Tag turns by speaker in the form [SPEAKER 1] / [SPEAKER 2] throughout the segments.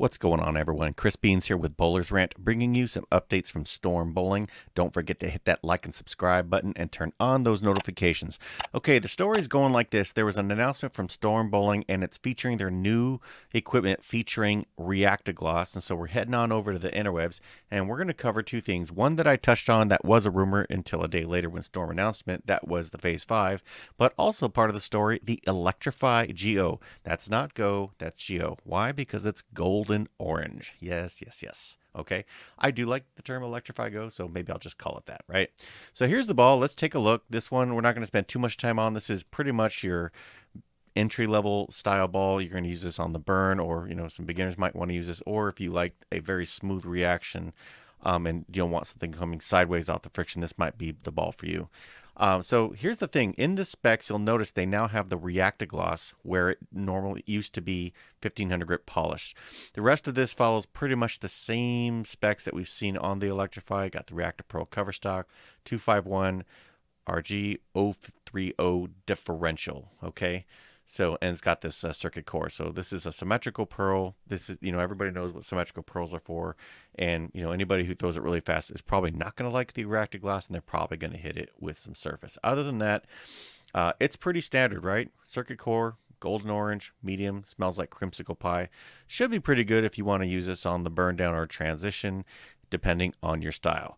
[SPEAKER 1] What's going on, everyone? Chris Beans here with Bowler's Rant, bringing you some updates from Storm Bowling. Don't forget to hit that like and subscribe button and turn on those notifications. Okay, the story is going like this. There was an announcement from Storm Bowling, and it's featuring their new equipment featuring Reacta gloss. And so we're heading on over to the interwebs, and we're going to cover two things. One that I touched on that was a rumor until a day later when Storm announcement, that was the Phaze V, but also part of the story, the Electrify GO. That's not Go, that's GO. Why? Because it's golden orange. Yes, yes, yes. Okay. I do like the term Electrify GO, so maybe I'll just call it that, right? So here's the ball. Let's take a look. This one, we're not going to spend too much time on. This is pretty much your entry-level style ball. You're going to use this on the burn, or, some beginners might want to use this, or if you like a very smooth reaction, and you don't want something coming sideways off the friction, this might be the ball for you. So here's the thing. In the specs, you'll notice they now have the Reacta gloss where it normally used to be 1500 grit polished. The rest of this follows pretty much the same specs that we've seen on the Electrify. Got the Reacta Pearl cover stock, 251 RG 030 differential. Okay. So, and it's got this circuit core. So this is a symmetrical pearl. This is, everybody knows what symmetrical pearls are for. And, anybody who throws it really fast is probably not going to like the Reacta glass, and they're probably going to hit it with some surface. Other than that, it's pretty standard, right? Circuit core, golden orange, medium, smells like creamsicle pie. Should be pretty good if you want to use this on the burn down or transition, depending on your style.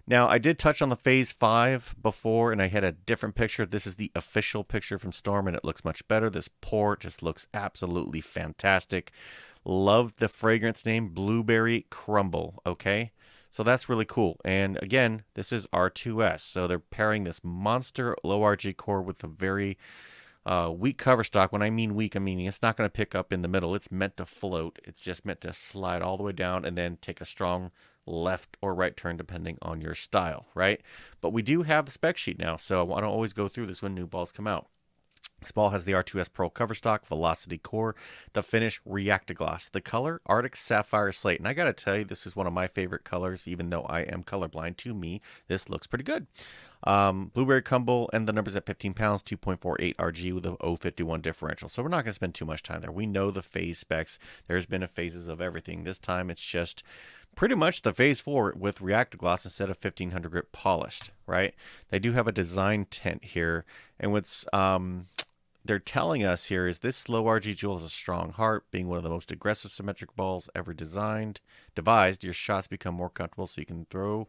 [SPEAKER 1] Now, I did touch on the Phaze V before, and I had a different picture. This is the official picture from Storm, and it looks much better. This pour just looks absolutely fantastic. Love the fragrance name, Blueberry Crumble, okay? So that's really cool. And again, this is R2S. So they're pairing this monster low RG core with a very weak cover stock. When I mean weak, I'm meaning it's not going to pick up in the middle. It's meant to float. It's just meant to slide all the way down and then take a strong left or right turn depending on your style, right? But we do have the spec sheet now, so I don't always go through this when new balls come out. This ball has the R2S Pearl cover stock, velocity core, the finish Reacta gloss, the color Arctic Sapphire Slate. And I got to tell you, this is one of my favorite colors, even though I am colorblind. To me, this looks pretty good. Blueberry Crumble, and the numbers at 15 pounds, 2.48 RG with a 051 differential. So we're not going to spend too much time there. We know the phase specs. There's been a phases of everything. This time it's just pretty much the Phaze IV with Reacta gloss instead of 1500 grit polished, right? They do have a design tint here, and what's they're telling us here is this low RG jewel has a strong heart, being one of the most aggressive symmetric balls ever devised. Your shots become more comfortable, so you can throw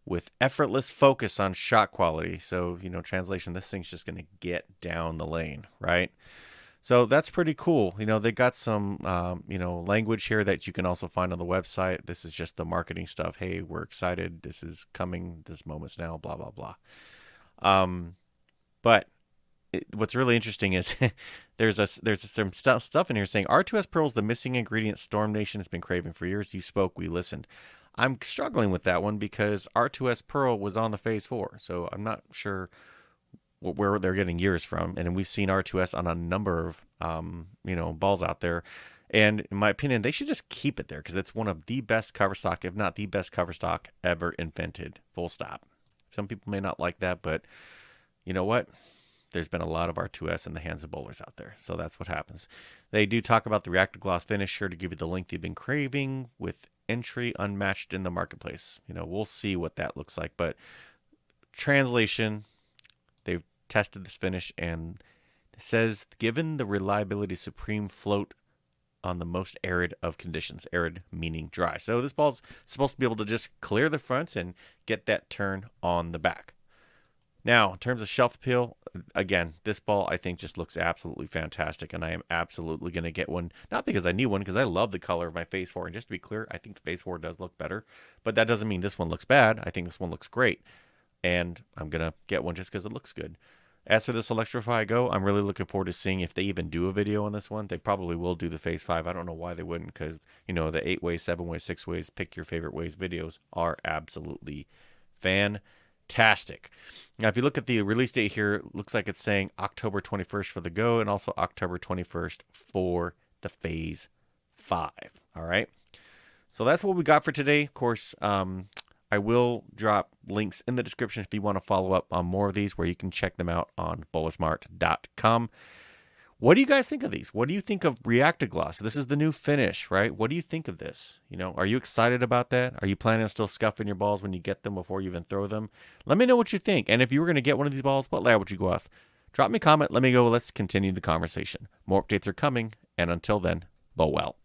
[SPEAKER 1] with effortless focus on shot quality. So, translation, this thing's just going to get down the lane, right? So that's pretty cool. They got some, language here that you can also find on the website. This is just the marketing stuff. Hey, we're excited. This is coming. This moment's now, blah, blah, blah. But what's really interesting is there's some stuff in here saying R2S Pearl's the missing ingredient Storm Nation has been craving for years. You spoke, we listened. I'm struggling with that one because R2S Pearl was on the Phaze IV, so I'm not sure where they're getting years from. And we've seen R2S on a number of balls out there, and in my opinion, they should just keep it there because it's one of the best cover stock, if not the best cover stock ever invented. Full stop. Some people may not like that, but you know what? There's been a lot of R2S in the hands of bowlers out there, so that's what happens. They do talk about the Reacta gloss finish, sure to give you the length you've been craving with entry unmatched in the marketplace. We'll see what that looks like, but translation, they've tested this finish, and it says, given the reliability supreme float on the most arid of conditions, arid meaning dry. So this ball's supposed to be able to just clear the fronts and get that turn on the back. Now, in terms of shelf appeal, again, this ball I think just looks absolutely fantastic, and I am absolutely going to get one. Not because I need one, because I love the color of my Phaze IV. And just to be clear, I think the Phaze IV does look better, but that doesn't mean this one looks bad. I think this one looks great, and I'm going to get one just because it looks good. As for this Electrify GO, I'm really looking forward to seeing if they even do a video on this one. They probably will do the Phaze V. I don't know why they wouldn't, because, the 8 ways, 7 ways, 6 ways, pick your favorite ways videos are absolutely fantastic. Now, if you look at the release date here, it looks like it's saying October 21st for the Go and also October 21st for the Phaze V. All right. So that's what we got for today. Of course, I will drop links in the description if you want to follow up on more of these, where you can check them out on bowlersmart.com. What do you guys think of these? What do you think of Reacta gloss? This is the new finish, right? What do you think of this? Are you excited about that? Are you planning on still scuffing your balls when you get them before you even throw them? Let me know what you think. And if you were going to get one of these balls, what lab would you go with? Drop me a comment. Let me go. Let's continue the conversation. More updates are coming. And until then, bowl well.